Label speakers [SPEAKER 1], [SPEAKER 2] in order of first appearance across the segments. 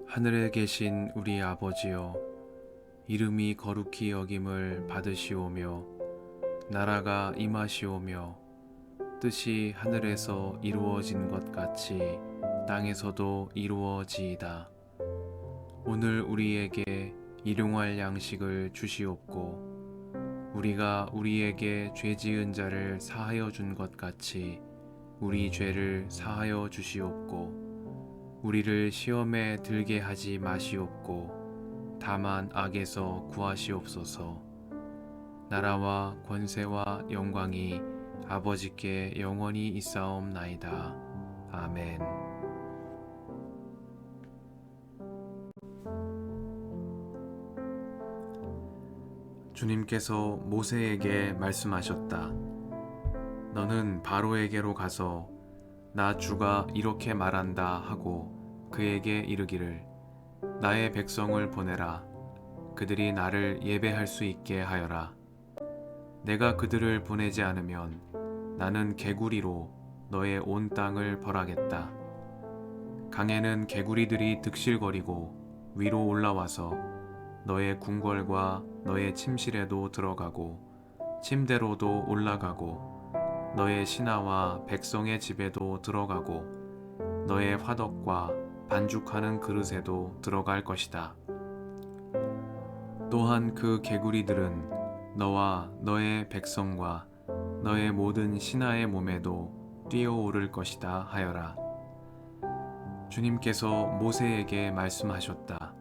[SPEAKER 1] 하늘에 계신 우리 아버지여, 이름이 거룩히 여김을 받으시오며 나라가 임하시오며 뜻이 하늘에서 이루어진 것 같이 땅에서도 이루어지이다. 오늘 우리에게 일용할 양식을 주시옵고 우리가 우리에게 죄 지은 자를 사하여 준 것 같이 우리 죄를 사하여 주시옵고 우리를 시험에 들게 하지 마시옵고 다만 악에서 구하시옵소서. 나라와 권세와 영광이 아버지께 영원히 있사옵나이다. 아멘. 주님께서 모세에게 말씀하셨다. 너는 바로에게로 가서 나 주가 이렇게 말한다 하고 그에게 이르기를 나의 백성을 보내라. 그들이 나를 예배할 수 있게 하여라. 내가 그들을 보내지 않으면 나는 개구리로 너의 온 땅을 벌하겠다. 강에는 개구리들이 득실거리고 위로 올라와서 너의 궁궐과 너의 침실에도 들어가고 침대로도 올라가고 너의 신하와 백성의 집에도 들어가고 너의 화덕과 반죽하는 그릇에도 들어갈 것이다. 또한 그 개구리들은 너와 너의 백성과 너의 모든 신하의 몸에도 뛰어오를 것이다 하여라. 주님께서 모세에게 말씀하셨다.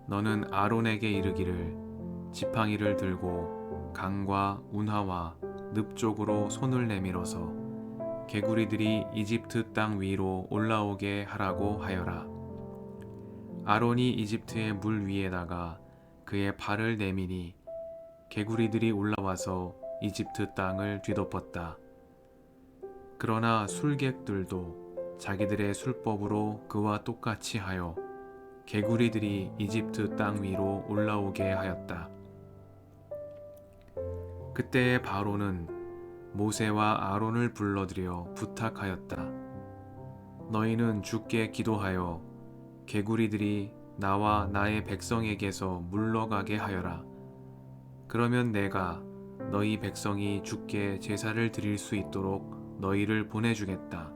[SPEAKER 1] 너는 아론에게 이르기를 지팡이를 들고 강과 운하와 늪 쪽으로 손을 내밀어서 개구리들이 이집트 땅 위로 올라오게 하라고 하여라. 아론이 이집트의 물 위에다가 그의 발을 내미니 개구리들이 올라와서 이집트 땅을 뒤덮었다. 그러나 술객들도 자기들의 술법으로 그와 똑같이 하여 개구리들이 이집트 땅 위로 올라오게 하였다. 그때에 바로는 모세와 아론을 불러들여 부탁하였다. 너희는 주께 기도하여 개구리들이 나와 나의 백성에게서 물러가게 하여라. 그러면 내가 너희 백성이 주께 제사를 드릴 수 있도록 너희를 보내주겠다.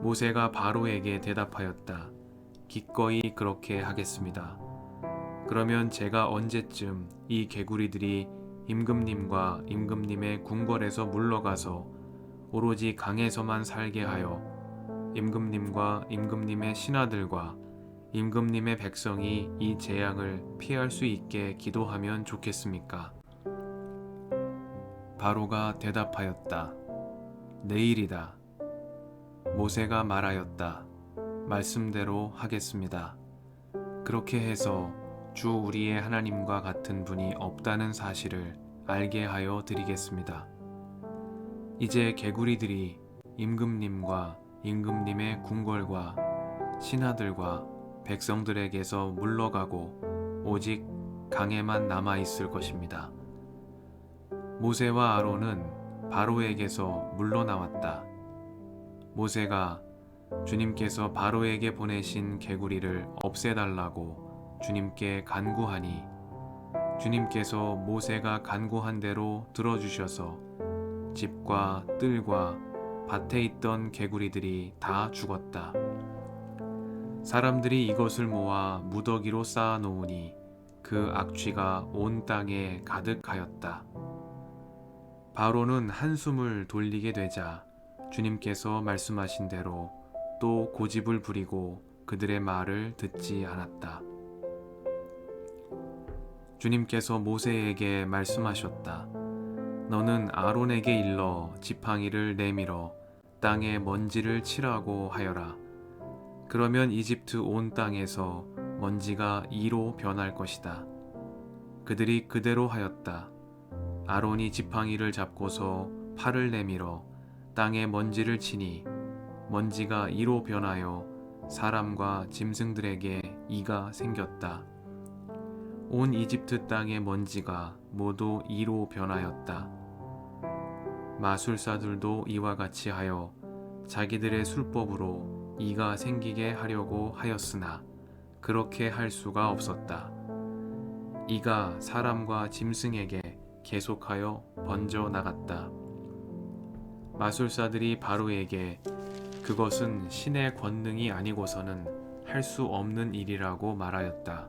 [SPEAKER 1] 모세가 바로에게 대답하였다. 기꺼이 그렇게 하겠습니다. 그러면 제가 언제쯤 이 개구리들이 임금님과 임금님의 궁궐에서 물러가서 오로지 강에서만 살게 하여 임금님과 임금님의 신하들과 임금님의 백성이 이 재앙을 피할 수 있게 기도하면 좋겠습니까? 바로가 대답하였다. 내일이다. 모세가 말하였다. 말씀대로 하겠습니다. 그렇게 해서 주 우리의 하나님과 같은 분이 없다는 사실을 알게 하여 드리겠습니다. 이제 개구리들이 임금님과 임금님의 궁궐과 신하들과 백성들에게서 물러가고 오직 강에만 남아 있을 것입니다. 모세와 아론은 바로에게서 물러나왔다. 모세가 주님께서 바로에게 보내신 개구리를 없애달라고 주님께 간구하니 주님께서 모세가 간구한 대로 들어주셔서 집과 뜰과 밭에 있던 개구리들이 다 죽었다. 사람들이 이것을 모아 무더기로 쌓아 놓으니 그 악취가 온 땅에 가득하였다. 바로는 한숨을 돌리게 되자 주님께서 말씀하신 대로 또 고집을 부리고 그들의 말을 듣지 않았다. 주님께서 모세에게 말씀하셨다. 너는 아론에게 일러 지팡이를 내밀어 땅에 먼지를 치라고 하여라. 그러면 이집트 온 땅에서 먼지가 이로 변할 것이다. 그들이 그대로 하였다. 아론이 지팡이를 잡고서 팔을 내밀어 땅에 먼지를 치니 먼지가 이로 변하여 사람과 짐승들에게 이가 생겼다. 온 이집트 땅의 먼지가 모두 이로 변하였다. 마술사들도 이와 같이 하여 자기들의 술법으로 이가 생기게 하려고 하였으나 그렇게 할 수가 없었다. 이가 사람과 짐승에게 계속하여 번져 나갔다. 마술사들이 바로에게 그것은 신의 권능이 아니고서는 할 수 없는 일이라고 말하였다.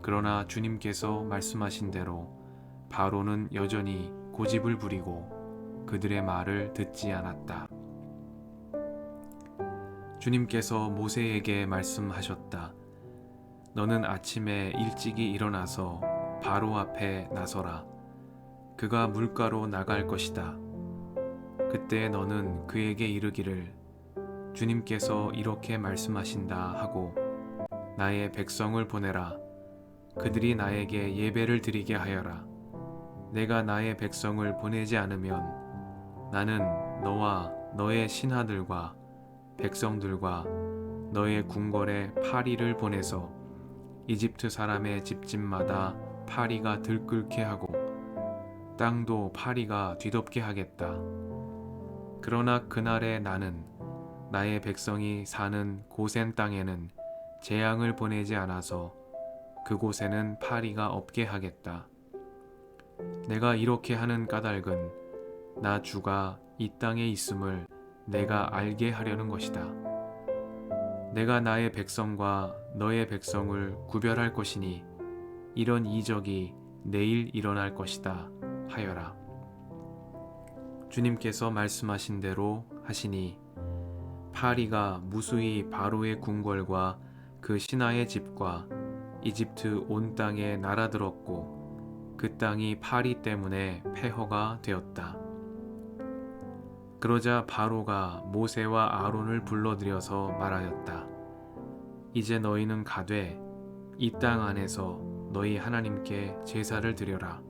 [SPEAKER 1] 그러나 주님께서 말씀하신 대로 바로는 여전히 고집을 부리고 그들의 말을 듣지 않았다. 주님께서 모세에게 말씀하셨다. 너는 아침에 일찍이 일어나서 바로 앞에 나서라. 그가 물가로 나갈 것이다. 그때 너는 그에게 이르기를 주님께서 이렇게 말씀하신다 하고 나의 백성을 보내라. 그들이 나에게 예배를 드리게 하여라. 내가 나의 백성을 보내지 않으면 나는 너와 너의 신하들과 백성들과 너의 궁궐에 파리를 보내서 이집트 사람의 집집마다 파리가 들끓게 하고 땅도 파리가 뒤덮게 하겠다. 그러나 그날에 나는 나의 백성이 사는 고센 땅에는 재앙을 보내지 않아서 그곳에는 파리가 없게 하겠다. 내가 이렇게 하는 까닭은 나 주가 이 땅에 있음을 내가 알게 하려는 것이다. 내가 나의 백성과 너의 백성을 구별할 것이니 이런 이적이 내일 일어날 것이다 하여라. 주님께서 말씀하신 대로 하시니 파리가 무수히 바로의 궁궐과 그 신하의 집과 이집트 온 땅에 날아들었고 그 땅이 파리 때문에 폐허가 되었다. 그러자 바로가 모세와 아론을 불러들여서 말하였다. 이제 너희는 가되 이 땅 안에서 너희 하나님께 제사를 드려라.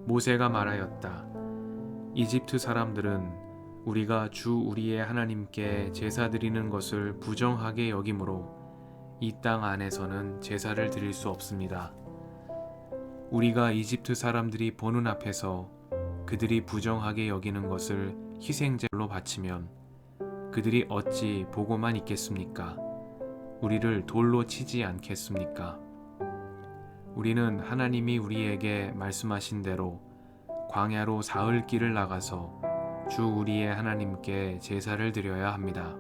[SPEAKER 1] 모세가 말하였다. 이집트 사람들은 우리가 주 우리의 하나님께 제사 드리는 것을 부정하게 여기므로 이 땅 안에서는 제사를 드릴 수 없습니다. 우리가 이집트 사람들이 보는 앞에서 그들이 부정하게 여기는 것을 희생제로 바치면 그들이 어찌 보고만 있겠습니까? 우리를 돌로 치지 않겠습니까? 우리는 하나님이 우리에게 말씀하신 대로 광야로 사흘 길을 나가서 주 우리의 하나님께 제사를 드려야 합니다.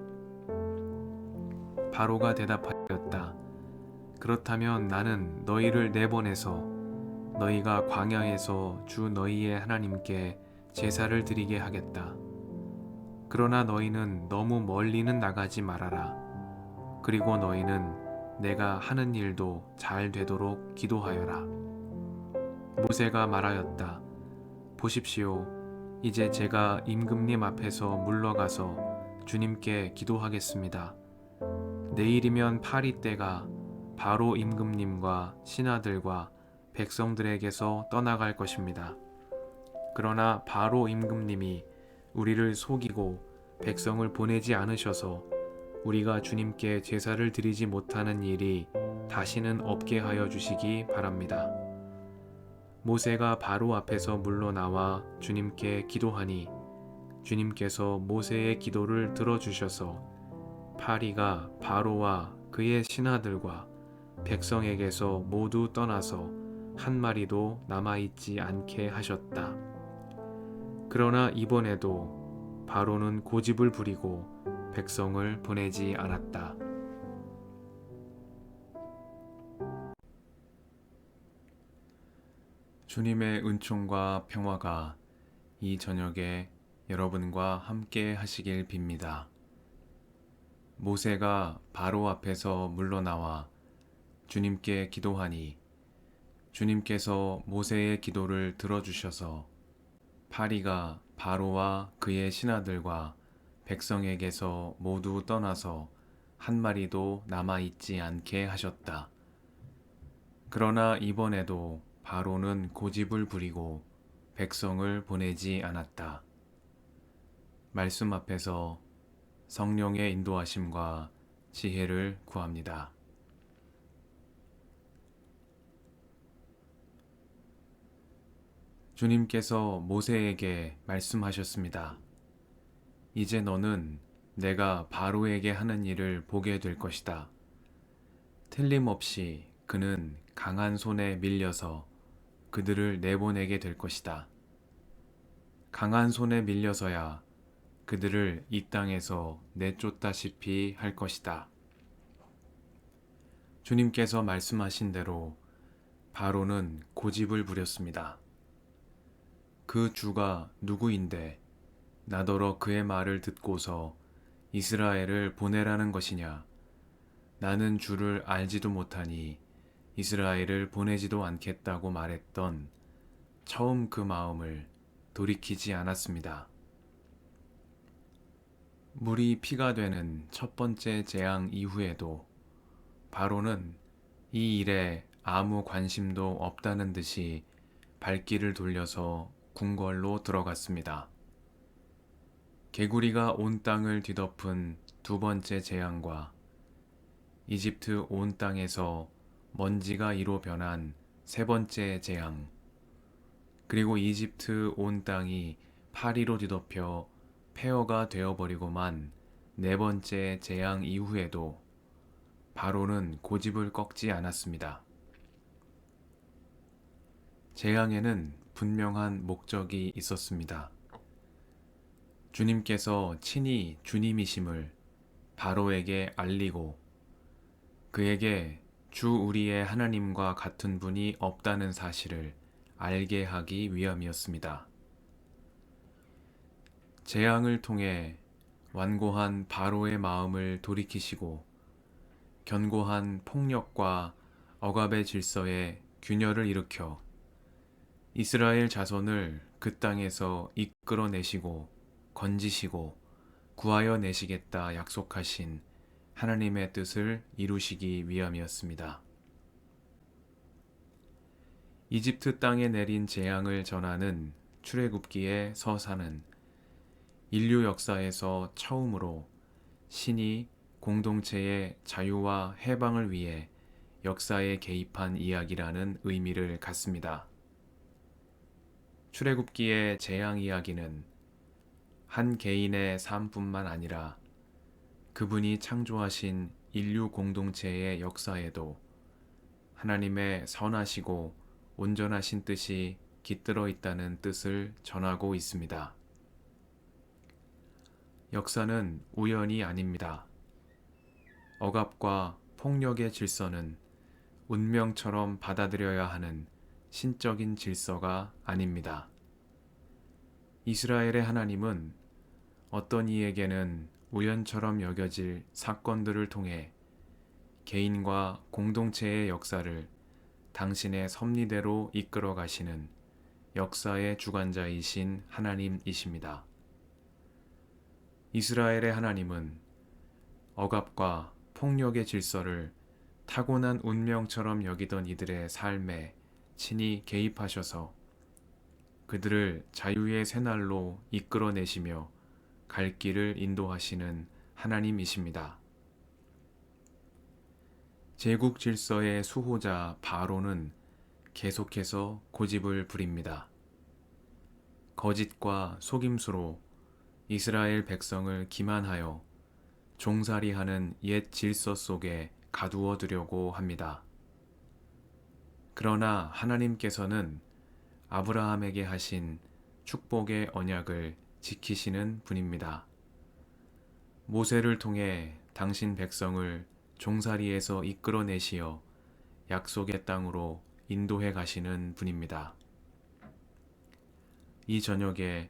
[SPEAKER 1] 바로가 대답하였다. 그렇다면 나는 너희를 내보내서 너희가 광야에서 주 너희의 하나님께 제사를 드리게 하겠다. 그러나 너희는 너무 멀리는 나가지 말아라. 그리고 너희는 내가 하는 일도 잘 되도록 기도하여라. 모세가 말하였다. 보십시오. 이제 제가 임금님 앞에서 물러가서 주님께 기도하겠습니다. 내일이면 파리 때가 바로 임금님과 신하들과 백성들에게서 떠나갈 것입니다. 그러나 바로 임금님이 우리를 속이고 백성을 보내지 않으셔서 우리가 주님께 제사를 드리지 못하는 일이 다시는 없게 하여 주시기 바랍니다. 모세가 바로 앞에서 물러나와 주님께 기도하니 주님께서 모세의 기도를 들어주셔서 파리가 바로와 그의 신하들과 백성에게서 모두 떠나서 한 마리도 남아있지 않게 하셨다. 그러나 이번에도 바로는 고집을 부리고 백성을 보내지 않았다. 주님의 은총과 평화가 이 저녁에 여러분과 함께 하시길 빕니다. 모세가 바로 앞에서 물러나와 주님께 기도하니 주님께서 모세의 기도를 들어주셔서 파리가 바로와 그의 신하들과 백성에게서 모두 떠나서 한 마리도 남아있지 않게 하셨다. 그러나 이번에도 바로는 고집을 부리고 백성을 보내지 않았다. 말씀 앞에서 성령의 인도하심과 지혜를 구합니다. 주님께서 모세에게 말씀하셨습니다. 이제 너는 내가 바로에게 하는 일을 보게 될 것이다. 틀림없이 그는 강한 손에 밀려서 그들을 내보내게 될 것이다. 강한 손에 밀려서야 그들을 이 땅에서 내쫓다시피 할 것이다. 주님께서 말씀하신 대로 바로는 고집을 부렸습니다. 그 주가 누구인데 나더러 그의 말을 듣고서 이스라엘을 보내라는 것이냐? 나는 주를 알지도 못하니 이스라엘을 보내지도 않겠다고 말했던 처음 그 마음을 돌이키지 않았습니다. 물이 피가 되는 첫 번째 재앙 이후에도 바로는 이 일에 아무 관심도 없다는 듯이 발길을 돌려서 궁궐로 들어갔습니다. 개구리가 온 땅을 뒤덮은 두 번째 재앙과 이집트 온 땅에서 먼지가 이로 변한 세 번째 재앙, 그리고 이집트 온 땅이 파리로 뒤덮여 폐허가 되어버리고만 네 번째 재앙 이후에도 바로는 고집을 꺾지 않았습니다. 재앙에는 분명한 목적이 있었습니다. 주님께서 친히 주님이심을 바로에게 알리고 그에게 주 우리의 하나님과 같은 분이 없다는 사실을 알게 하기 위함이었습니다. 재앙을 통해 완고한 바로의 마음을 돌이키시고 견고한 폭력과 억압의 질서에 균열을 일으켜 이스라엘 자손을 그 땅에서 이끌어내시고 건지시고 구하여 내시겠다 약속하신 하나님의 뜻을 이루시기 위함이었습니다. 이집트 땅에 내린 재앙을 전하는 출애굽기의 서사는 인류 역사에서 처음으로 신이 공동체의 자유와 해방을 위해 역사에 개입한 이야기라는 의미를 갖습니다. 출애굽기의 재앙 이야기는 한 개인의 삶뿐만 아니라 그분이 창조하신 인류 공동체의 역사에도 하나님의 선하시고 온전하신 뜻이 깃들어 있다는 뜻을 전하고 있습니다. 역사는 우연이 아닙니다. 억압과 폭력의 질서는 운명처럼 받아들여야 하는 신적인 질서가 아닙니다. 이스라엘의 하나님은 어떤 이에게는 우연처럼 여겨질 사건들을 통해 개인과 공동체의 역사를 당신의 섭리대로 이끌어 가시는 역사의 주관자이신 하나님이십니다. 이스라엘의 하나님은 억압과 폭력의 질서를 타고난 운명처럼 여기던 이들의 삶에 친히 개입하셔서 그들을 자유의 새날로 이끌어내시며 갈 길을 인도하시는 하나님이십니다. 제국 질서의 수호자 바로는 계속해서 고집을 부립니다. 거짓과 속임수로 이스라엘 백성을 기만하여 종살이하는 옛 질서 속에 가두어 두려고 합니다. 그러나 하나님께서는 아브라함에게 하신 축복의 언약을 지키시는 분입니다. 모세를 통해 당신 백성을 종살이에서 이끌어내시어 약속의 땅으로 인도해 가시는 분입니다. 이 저녁에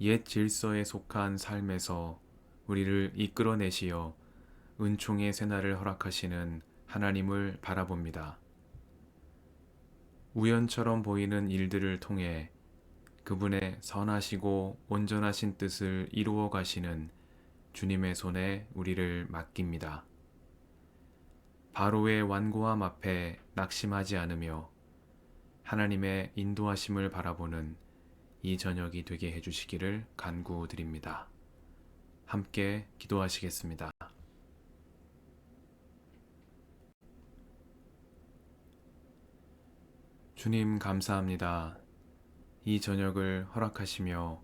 [SPEAKER 1] 옛 질서에 속한 삶에서 우리를 이끌어내시어 은총의 새날을 허락하시는 하나님을 바라봅니다. 우연처럼 보이는 일들을 통해 그분의 선하시고 온전하신 뜻을 이루어 가시는 주님의 손에 우리를 맡깁니다. 바로의 완고함 앞에 낙심하지 않으며 하나님의 인도하심을 바라보는 이 저녁이 되게 해주시기를 간구드립니다. 함께 기도하시겠습니다. 주님 감사합니다. 이 저녁을 허락하시며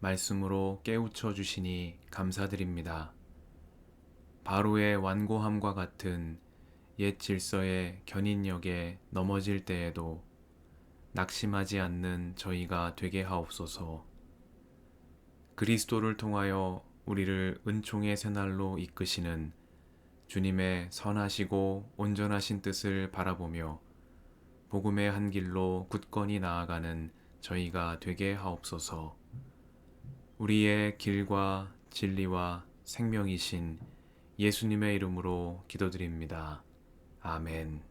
[SPEAKER 1] 말씀으로 깨우쳐 주시니 감사드립니다. 바로의 완고함과 같은 옛 질서의 견인력에 넘어질 때에도 낙심하지 않는 저희가 되게 하옵소서. 그리스도를 통하여 우리를 은총의 새날로 이끄시는 주님의 선하시고 온전하신 뜻을 바라보며 복음의 한 길로 굳건히 나아가는 저희가 되게 하옵소서. 우리의 길과 진리와 생명이신 예수님의 이름으로 기도드립니다. 아멘.